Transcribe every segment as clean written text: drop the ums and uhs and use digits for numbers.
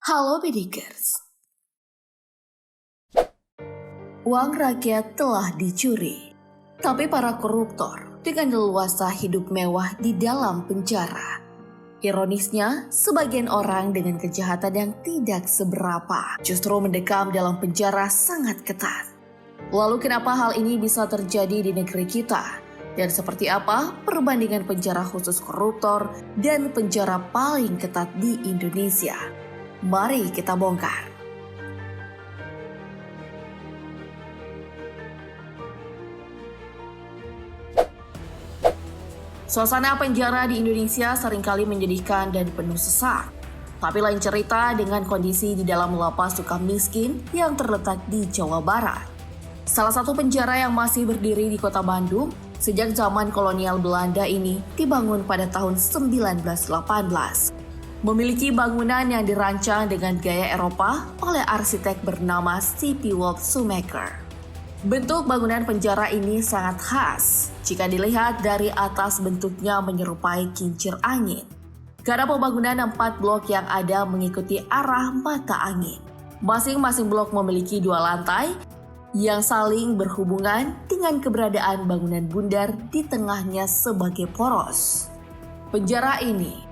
Halo Bidikers. Uang rakyat telah dicuri, tapi para koruptor dengan leluasa hidup mewah di dalam penjara. Ironisnya, sebagian orang dengan kejahatan yang tidak seberapa justru mendekam dalam penjara sangat ketat. Lalu kenapa hal ini bisa terjadi di negeri kita? Dan seperti apa perbandingan penjara khusus koruptor dan penjara paling ketat di Indonesia? Mari kita bongkar. Suasana penjara di Indonesia seringkali menyedihkan dan penuh sesak. Tapi lain cerita dengan kondisi di dalam lapas Sukamiskin yang terletak di Jawa Barat. Salah satu penjara yang masih berdiri di kota Bandung sejak zaman kolonial Belanda ini dibangun pada tahun 1918. Memiliki bangunan yang dirancang dengan gaya Eropa oleh arsitek bernama C.P. Walt Schumacher. Bentuk bangunan penjara ini sangat khas jika dilihat dari atas bentuknya menyerupai kincir angin. Karena pembangunan 4 blok yang ada mengikuti arah mata angin. Masing-masing blok memiliki 2 lantai yang saling berhubungan dengan keberadaan bangunan bundar di tengahnya sebagai poros. Penjara ini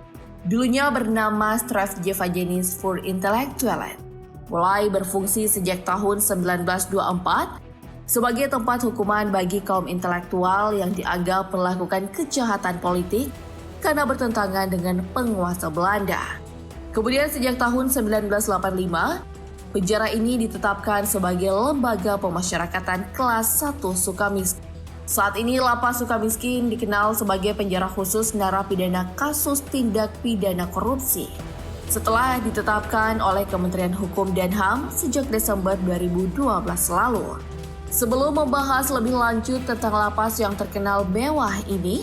dulunya bernama Strafgevangenis voor Intellectuelen, mulai berfungsi sejak tahun 1924 sebagai tempat hukuman bagi kaum intelektual yang dianggap melakukan kejahatan politik karena bertentangan dengan penguasa Belanda. Kemudian sejak tahun 1985, penjara ini ditetapkan sebagai lembaga pemasyarakatan kelas 1 Sukamiskin. Saat ini lapas Sukamiskin dikenal sebagai penjara khusus narapidana kasus tindak pidana korupsi setelah ditetapkan oleh Kementerian Hukum dan HAM sejak Desember 2012 lalu. Sebelum membahas lebih lanjut tentang lapas yang terkenal mewah ini,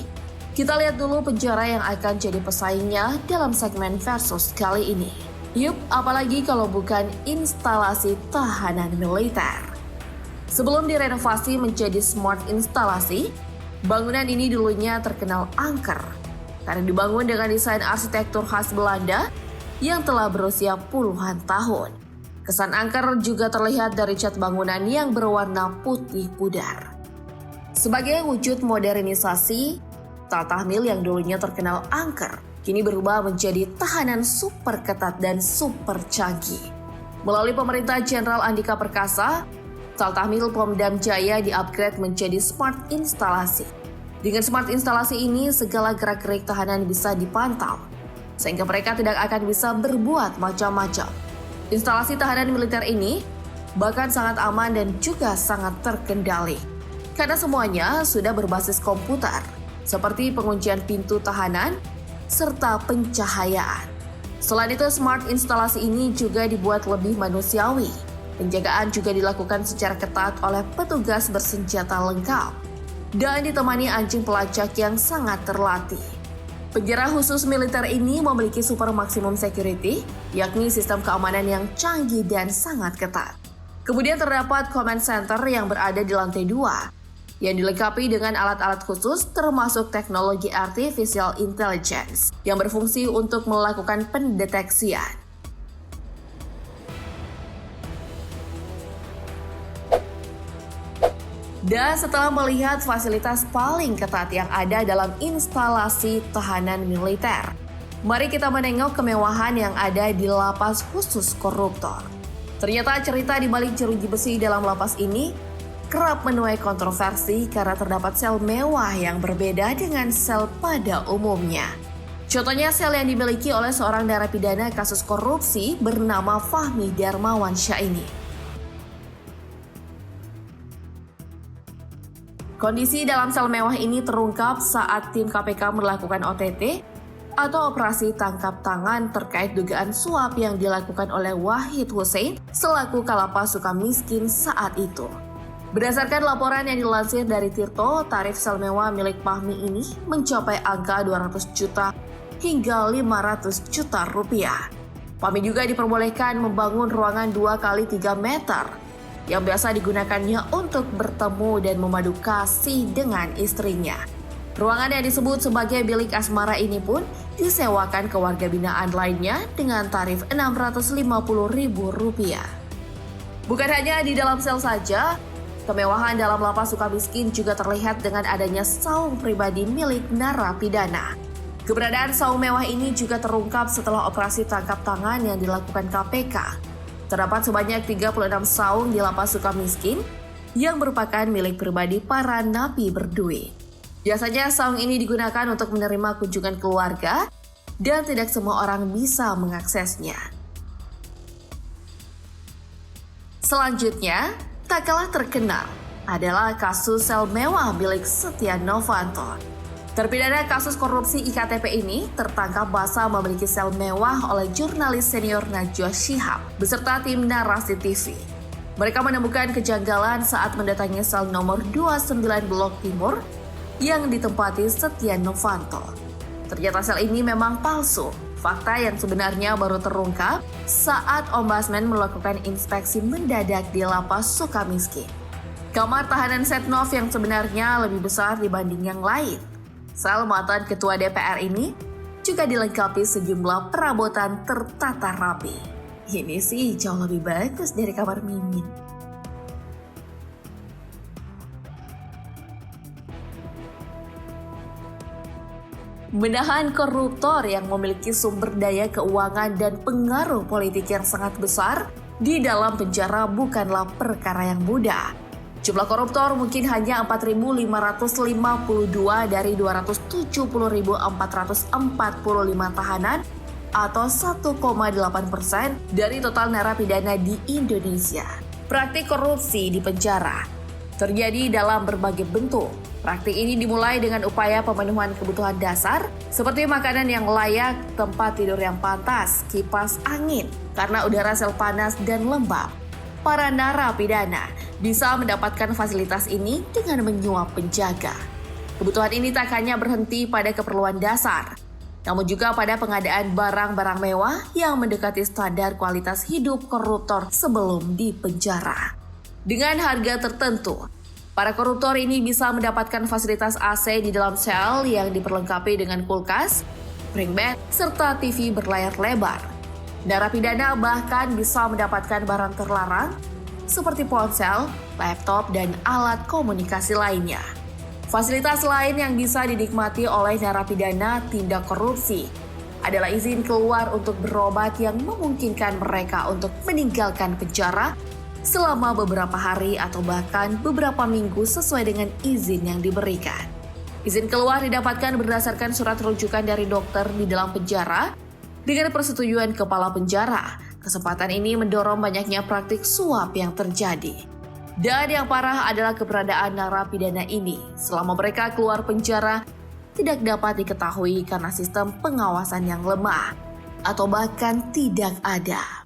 kita lihat dulu penjara yang akan jadi pesaingnya dalam segmen Versus kali ini. Yup, apalagi kalau bukan instalasi tahanan militer. Sebelum direnovasi menjadi smart instalasi, bangunan ini dulunya terkenal angker karena dibangun dengan desain arsitektur khas Belanda yang telah berusia puluhan tahun. Kesan angker juga terlihat dari cat bangunan yang berwarna putih pudar. Sebagai wujud modernisasi, Taltahmil yang dulunya terkenal angker kini berubah menjadi tahanan super ketat dan super canggih. Melalui pemerintah Jenderal Andika Perkasa, Taltahmil Pomdam Jaya di-upgrade menjadi smart instalasi. Dengan smart instalasi ini, segala gerak-gerik tahanan bisa dipantau, sehingga mereka tidak akan bisa berbuat macam-macam. Instalasi tahanan militer ini bahkan sangat aman dan juga sangat terkendali, karena semuanya sudah berbasis komputer, seperti penguncian pintu tahanan, serta pencahayaan. Selain itu, smart instalasi ini juga dibuat lebih manusiawi. Penjagaan juga dilakukan secara ketat oleh petugas bersenjata lengkap dan ditemani anjing pelacak yang sangat terlatih. Penjara khusus militer ini memiliki super maksimum security, yakni sistem keamanan yang canggih dan sangat ketat. Kemudian terdapat command center yang berada di lantai 2, yang dilengkapi dengan alat-alat khusus termasuk teknologi artificial intelligence yang berfungsi untuk melakukan pendeteksian. Dan setelah melihat fasilitas paling ketat yang ada dalam instalasi tahanan militer, mari kita menengok kemewahan yang ada di lapas khusus koruptor. Ternyata cerita di balik jeruji besi dalam lapas ini kerap menuai kontroversi karena terdapat sel mewah yang berbeda dengan sel pada umumnya. Contohnya sel yang dimiliki oleh seorang narapidana kasus korupsi bernama Fahmi Darmawan Syah ini. Kondisi dalam sel mewah ini terungkap saat tim KPK melakukan OTT atau operasi tangkap tangan terkait dugaan suap yang dilakukan oleh Wahid Hussein selaku Kalapas Sukamiskin saat itu. Berdasarkan laporan yang dilansir dari Tirto, tarif sel mewah milik Fahmi ini mencapai angka 200 juta hingga 500 juta rupiah. Fahmi juga diperbolehkan membangun ruangan 2x3 meter yang biasa digunakannya untuk bertemu dan memadu kasih dengan istrinya. Ruangan yang disebut sebagai bilik asmara ini pun disewakan ke warga binaan lainnya dengan tarif Rp650.000. Bukan hanya di dalam sel saja, kemewahan dalam lapas Sukamiskin juga terlihat dengan adanya saung pribadi milik narapidana. Keberadaan saung mewah ini juga terungkap setelah operasi tangkap tangan yang dilakukan KPK. Terdapat sebanyak 36 saung di lapas Sukamiskin yang merupakan milik pribadi para napi berduit. Biasanya saung ini digunakan untuk menerima kunjungan keluarga dan tidak semua orang bisa mengaksesnya. Selanjutnya, tak kalah terkenal adalah kasus sel mewah milik Setia Novanto. Terpidana kasus korupsi IKTP ini tertangkap basah memiliki sel mewah oleh jurnalis senior Najwa Shihab beserta tim Narasi TV. Mereka menemukan kejanggalan saat mendatangi sel nomor 29 Blok Timur yang ditempati Setia Novanto. Ternyata sel ini memang palsu. Fakta yang sebenarnya baru terungkap saat Ombudsman melakukan inspeksi mendadak di lapas Sukamiskin. Kamar tahanan Setnov yang sebenarnya lebih besar dibanding yang lain. Sel mantan ketua DPR ini juga dilengkapi sejumlah perabotan tertata rapi. Ini sih jauh lebih bagus dari kamar Mimin. Menahan koruptor yang memiliki sumber daya keuangan dan pengaruh politik yang sangat besar di dalam penjara bukanlah perkara yang mudah. Jumlah koruptor mungkin hanya 4.552 dari 270.445 tahanan atau 1,8% dari total narapidana di Indonesia. Praktik korupsi di penjara terjadi dalam berbagai bentuk. Praktik ini dimulai dengan upaya pemenuhan kebutuhan dasar seperti makanan yang layak, tempat tidur yang pantas, kipas angin karena udara sel panas dan lembab. Para narapidana bisa mendapatkan fasilitas ini dengan menyuap penjaga. Kebutuhan ini tak hanya berhenti pada keperluan dasar, namun juga pada pengadaan barang-barang mewah yang mendekati standar kualitas hidup koruptor sebelum dipenjara. Dengan harga tertentu, para koruptor ini bisa mendapatkan fasilitas AC di dalam sel yang diperlengkapi dengan kulkas, spring bed, serta TV berlayar lebar. Narapidana bahkan bisa mendapatkan barang terlarang seperti ponsel, laptop, dan alat komunikasi lainnya. Fasilitas lain yang bisa dinikmati oleh narapidana tindak korupsi adalah izin keluar untuk berobat yang memungkinkan mereka untuk meninggalkan penjara selama beberapa hari atau bahkan beberapa minggu sesuai dengan izin yang diberikan. Izin keluar didapatkan berdasarkan surat rujukan dari dokter di dalam penjara dengan persetujuan kepala penjara. Kesempatan ini mendorong banyaknya praktik suap yang terjadi. Dan yang parah adalah keberadaan narapidana ini selama mereka keluar penjara tidak dapat diketahui karena sistem pengawasan yang lemah atau bahkan tidak ada.